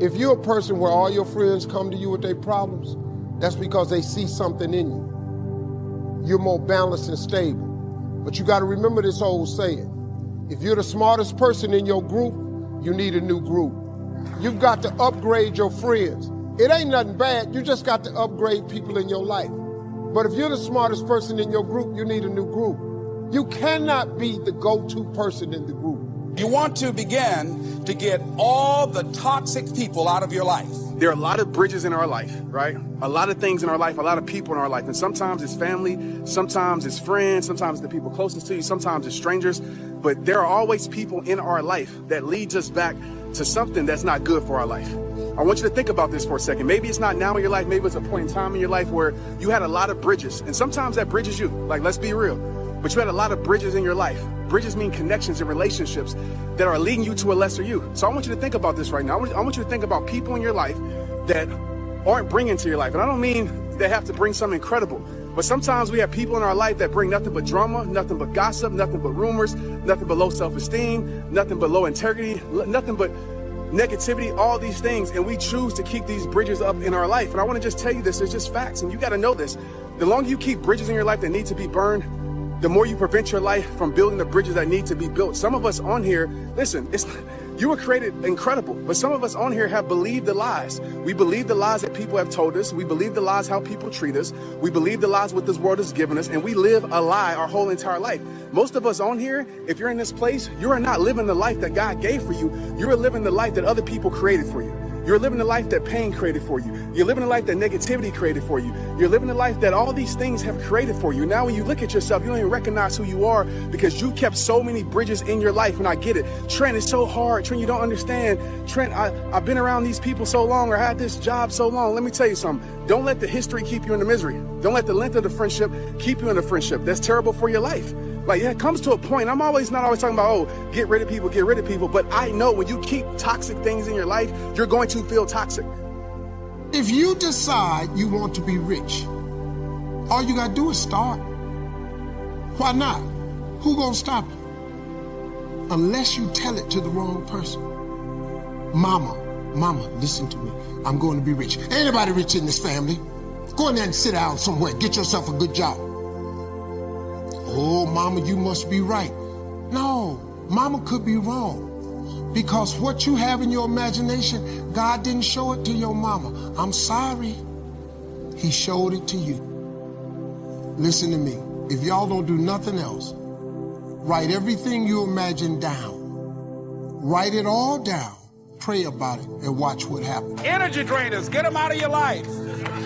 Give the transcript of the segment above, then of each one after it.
If you're a person where all your friends come to you with their problems, that's because they see something in you. You're more balanced and stable. But you got to remember this old saying. If you're the smartest person in your group, you need a new group. You've got to upgrade your friends. It ain't nothing bad, you just got to upgrade people in your life. But if you're the smartest person in your group, you need a new group. You cannot be the go-to person in the group. You want to begin to get all the toxic people out of your life. There are a lot of bridges in our life, right? A lot of things in our life, a lot of people in our life. And sometimes it's family, sometimes it's friends, sometimes the people closest to you, sometimes it's strangers. But there are always people in our life that leads us back to something that's not good for our life. I want you to think about this for a second. Maybe it's not now in your life, maybe it's a point in time in your life where you had a lot of bridges. And sometimes that bridge is you. Like, let's be real. But you had a lot of bridges in your life. Bridges mean connections and relationships that are leading you to a lesser you. So I want you to think about this right now. I want you to think about people in your life that aren't bringing to your life. And I don't mean they have to bring something incredible, but sometimes we have people in our life that bring nothing but drama, nothing but gossip, nothing but rumors, nothing but low self-esteem, nothing but low integrity, nothing but negativity, all these things. And we choose to keep these bridges up in our life. And I want to just tell you this, it's just facts. And you got to know this. The longer you keep bridges in your life that need to be burned, the more you prevent your life from building the bridges that need to be built. Some of us on here, listen, you were created incredible, but some of us on here have believed the lies. We believe the lies that people have told us. We believe the lies how people treat us. We believe the lies what this world has given us, and we live a lie our whole entire life. Most of us on here, if you're in this place, you are not living the life that God gave for you. You're living the life that other people created for you. You're living the life that pain created for you. You're living the life that negativity created for you. You're living the life that all these things have created for you. Now when you look at yourself, you don't even recognize who you are because you kept so many bridges in your life. And I get it. Trent, it's so hard. Trent, you don't understand. Trent, I've been around these people so long or had this job so long. Let me tell you something. Don't let the history keep you in the misery. Don't let the length of the friendship keep you in the friendship. That's terrible for your life. Like, yeah, it comes to a point. I'm not always talking about, oh, get rid of people. But I know when you keep toxic things in your life, you're going to feel toxic. If you decide you want to be rich, all you got to do is start. Why not? Who gonna stop you? Unless you tell it to the wrong person. Mama, listen to me. I'm going to be rich. Ain't anybody rich in this family. Go in there and sit down somewhere. Get yourself a good job. Oh, mama, you must be right. No, mama could be wrong. Because what you have in your imagination, God didn't show it to your mama. I'm sorry. He showed it to you. Listen to me. If y'all don't do nothing else, write everything you imagine down. Write it all down. Pray about it and watch what happens. Energy drainers, get them out of your life.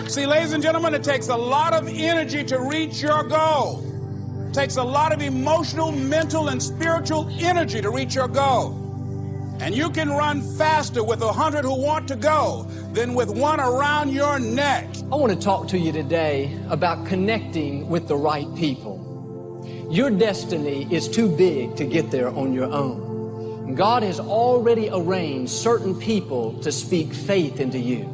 See, ladies and gentlemen, it takes a lot of energy to reach your goal. It takes a lot of emotional, mental, and spiritual energy to reach your goal. And you can run faster with 100 who want to go than with one around your neck. I want to talk to you today about connecting with the right people. Your destiny is too big to get there on your own. God has already arranged certain people to speak faith into you.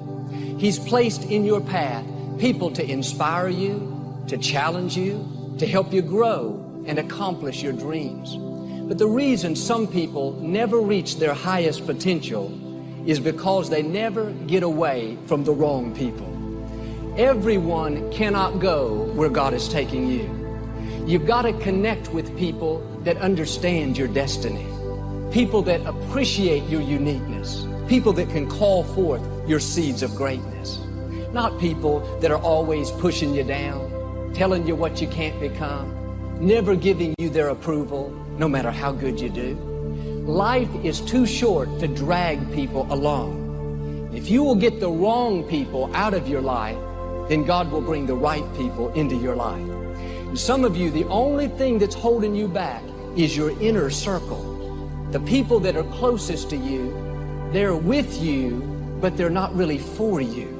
He's placed in your path people to inspire you, to challenge you, to help you grow and accomplish your dreams. But the reason some people never reach their highest potential is because they never get away from the wrong people. Everyone cannot go where God is taking you. You've got to connect with people that understand your destiny, people that appreciate your uniqueness, people that can call forth your seeds of greatness, not people that are always pushing you down, telling you what you can't become, never giving you their approval, no matter how good you do. Life is too short to drag people along. If you will get the wrong people out of your life, then God will bring the right people into your life. And some of you, the only thing that's holding you back is your inner circle. The people that are closest to you, they're with you, but they're not really for you.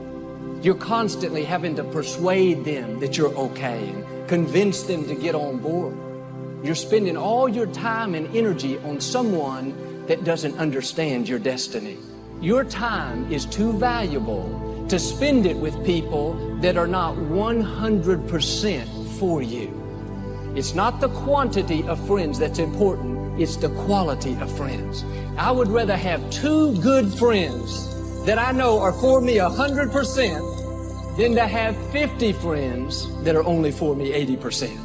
You're constantly having to persuade them that you're okay and convince them to get on board. You're spending all your time and energy on someone that doesn't understand your destiny. Your time is too valuable to spend it with people that are not 100% for you. It's not the quantity of friends that's important, it's the quality of friends. I would rather have 2 good friends that I know are for me 100% than to have 50 friends that are only for me 80%.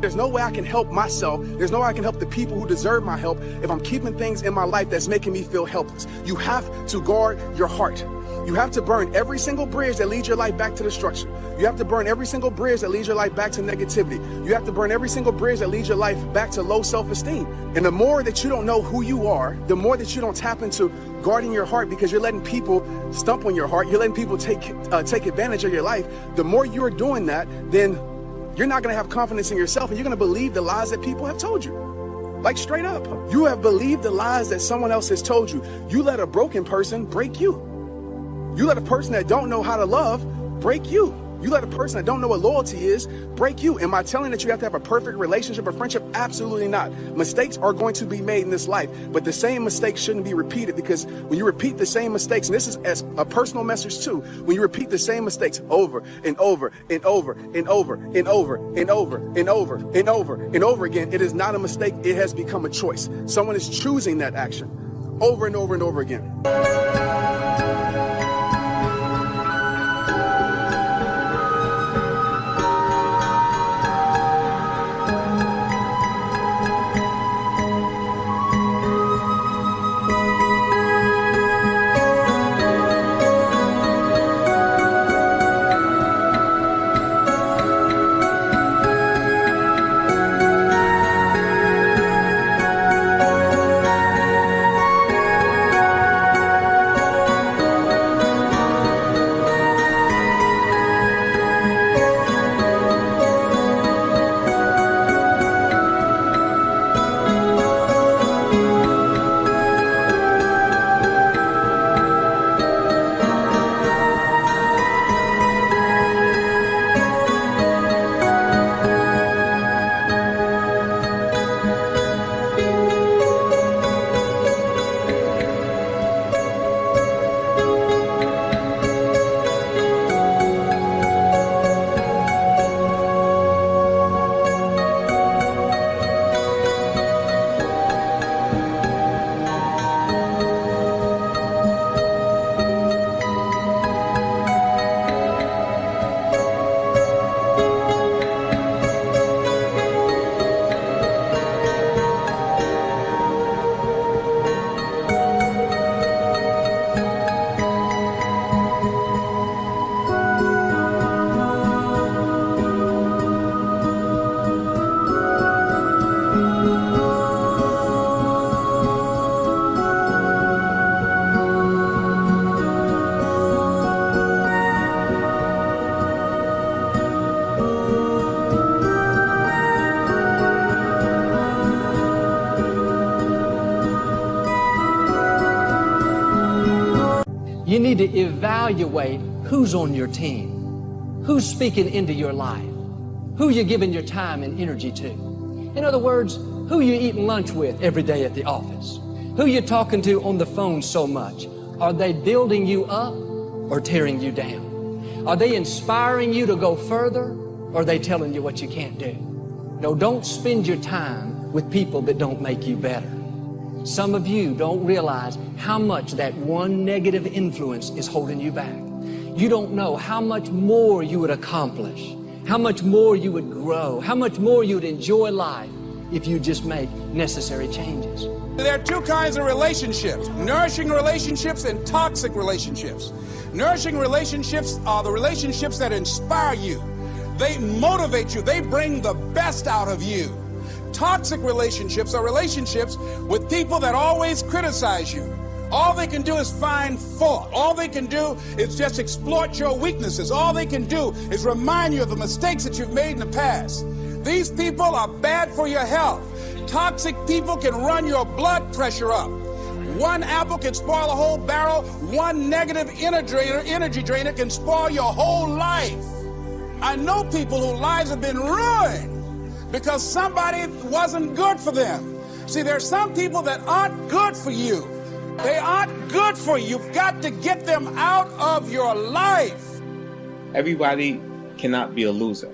There's no way I can help myself. There's no way I can help the people who deserve my help if I'm keeping things in my life that's making me feel helpless. You have to guard your heart. You have to burn every single bridge that leads your life back to destruction. You have to burn every single bridge that leads your life back to negativity. You have to burn every single bridge that leads your life back to low self-esteem. And the more that you don't know who you are, the more that you don't tap into guarding your heart, because you're letting people stump on your heart, you're letting people take advantage of your life. The more you're doing that, then you're not going to have confidence in yourself, and you're going to believe the lies that people have told you. Like, straight up. You have believed the lies that someone else has told you. You let a broken person break you. You let a person that don't know how to love break you. You let a person that don't know what loyalty is break you. Am I telling that you have to have a perfect relationship or friendship? Absolutely not. Mistakes are going to be made in this life, but the same mistakes shouldn't be repeated, because when you repeat the same mistakes, and this is as a personal message too, when you repeat the same mistakes over and over and over and over and over and over and over and over and over again, it is not a mistake. It has become a choice. Someone is choosing that action over and over and over again. You need to evaluate who's on your team, who's speaking into your life, who you're giving your time and energy to. In other words, who you eating lunch with every day at the office, who you're talking to on the phone so much. Are they building you up or tearing you down? Are they inspiring you to go further, or are they telling you what you can't do? No, don't spend your time with people that don't make you better. Some of you don't realize how much that one negative influence is holding you back. You don't know how much more you would accomplish, how much more you would grow, how much more you would enjoy life if you just make necessary changes. There are two kinds of relationships: nourishing relationships and toxic relationships. Nourishing relationships are the relationships that inspire you. They motivate you. They bring the best out of you. Toxic relationships are relationships with people that always criticize you. All they can do is find fault. All they can do is just exploit your weaknesses. All they can do is remind you of the mistakes that you've made in the past. These people are bad for your health. Toxic people can run your blood pressure up. One apple can spoil a whole barrel. One negative energy drainer can spoil your whole life. I know people whose lives have been ruined because somebody wasn't good for them. See, there are some people that aren't good for you. They aren't good for you. You've got to get them out of your life. Everybody cannot be a loser.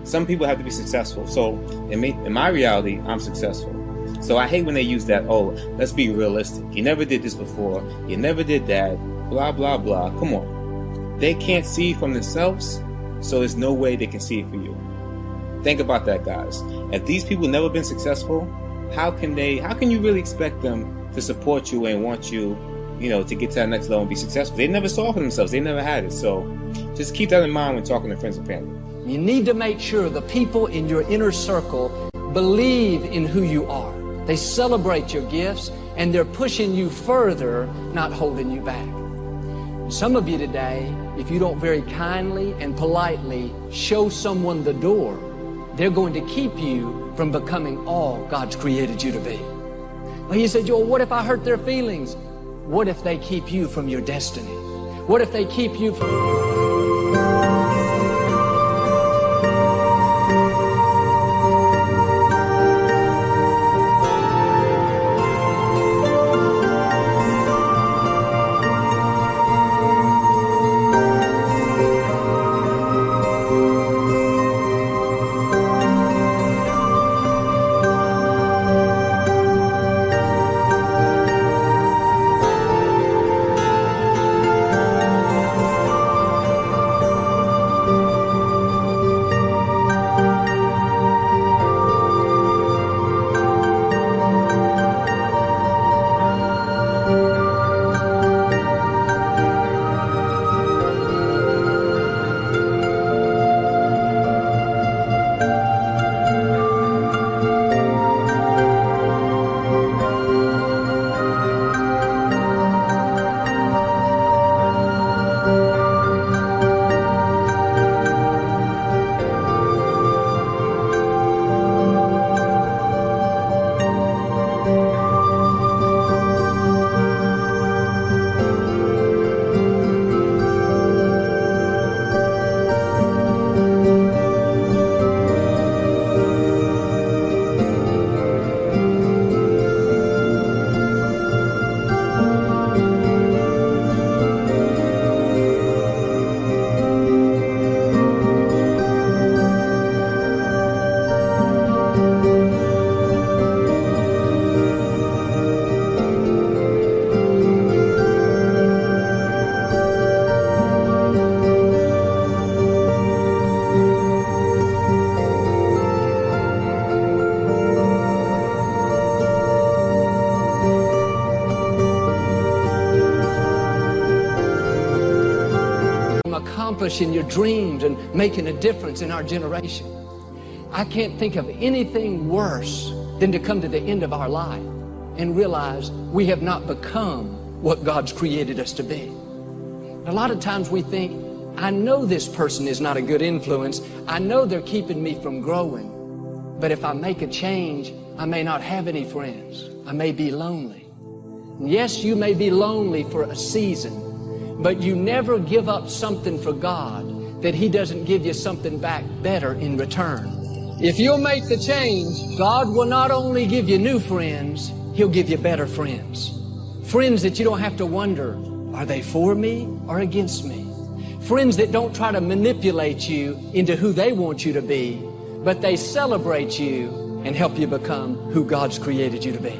Some people have to be successful. So in my reality, I'm successful. So I hate when they use that, oh, let's be realistic. You never did this before. You never did that. Blah, blah, blah. Come on. They can't see from themselves, so there's no way they can see it for you. Think about that, guys. If these people never been successful, how can you really expect them to support you and want you, to get to that next level and be successful? They never saw it for themselves. They never had it. So just keep that in mind when talking to friends and family. You need to make sure the people in your inner circle believe in who you are. They celebrate your gifts, and they're pushing you further, not holding you back. Some of you today, if you don't very kindly and politely show someone the door, they're going to keep you from becoming all God's created you to be. Well, you said, Joel, what if I hurt their feelings? What if they keep you from your destiny? What if they keep you from... accomplishing your dreams and making a difference in our generation. I can't think of anything worse than to come to the end of our life and realize we have not become what God's created us to be. A lot of times we think, I know this person is not a good influence. I know they're keeping me from growing. But if I make a change, I may not have any friends. I may be lonely. Yes, you may be lonely for a season, but you never give up something for God that He doesn't give you something back better in return. If you'll make the change, God will not only give you new friends, He'll give you better friends. Friends that you don't have to wonder, are they for me or against me? Friends that don't try to manipulate you into who they want you to be, but they celebrate you and help you become who God's created you to be.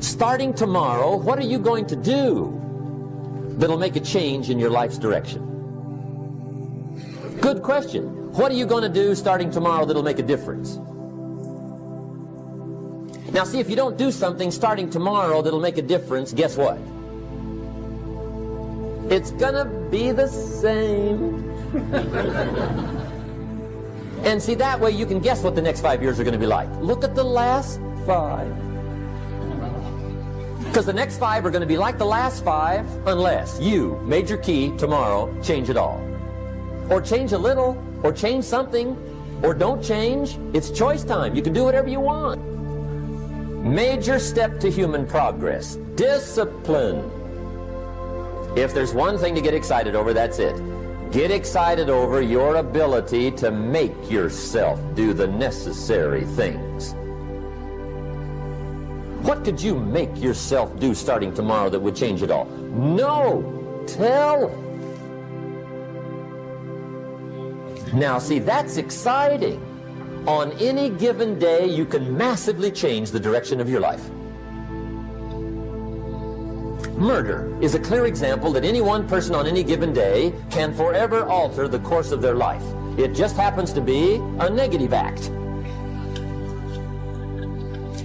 Starting tomorrow, what are you going to do that'll make a change in your life's direction? Good question. What are you going to do starting tomorrow that'll make a difference? Now see, if you don't do something starting tomorrow that'll make a difference, guess what? It's gonna be the same. And see, that way you can guess what the next 5 years are going to be like. Look at the last 5. Because the next 5 are going to be like the last 5 unless you, major key, tomorrow, change it all. Or change a little, or change something, or don't change. It's choice time. You can do whatever you want. Major step to human progress. Discipline. If there's one thing to get excited over, that's it. Get excited over your ability to make yourself do the necessary things. What could you make yourself do starting tomorrow that would change it all? No! Tell it. Now see, that's exciting. On any given day, you can massively change the direction of your life. Murder is a clear example that any one person on any given day can forever alter the course of their life. It just happens to be a negative act.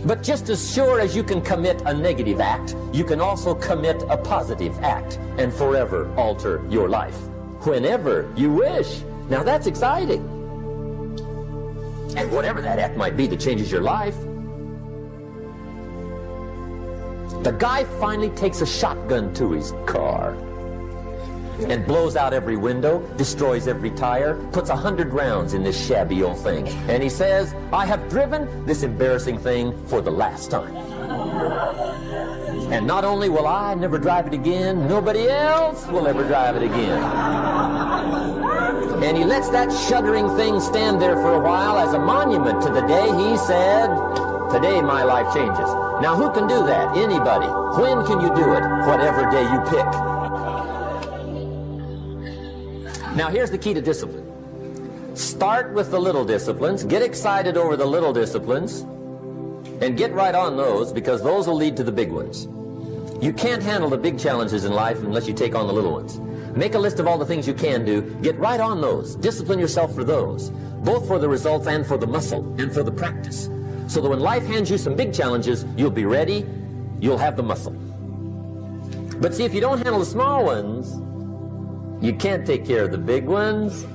But just as sure as you can commit a negative act, you can also commit a positive act and forever alter your life. Whenever you wish. Now that's exciting. And whatever that act might be that changes your life. The guy finally takes a shotgun to his car and blows out every window, destroys every tire, puts 100 rounds in this shabby old thing. And he says, I have driven this embarrassing thing for the last time. And not only will I never drive it again, nobody else will ever drive it again. And he lets that shuddering thing stand there for a while as a monument to the day he said, today my life changes. Now who can do that? Anybody. When can you do it? Whatever day you pick. Now here's the key to discipline. Start with the little disciplines, get excited over the little disciplines, and get right on those, because those will lead to the big ones. You can't handle the big challenges in life unless you take on the little ones. Make a list of all the things you can do, get right on those, discipline yourself for those, both for the results and for the muscle and for the practice, so that when life hands you some big challenges, you'll be ready, you'll have the muscle. But see, if you don't handle the small ones, you can't take care of the big ones,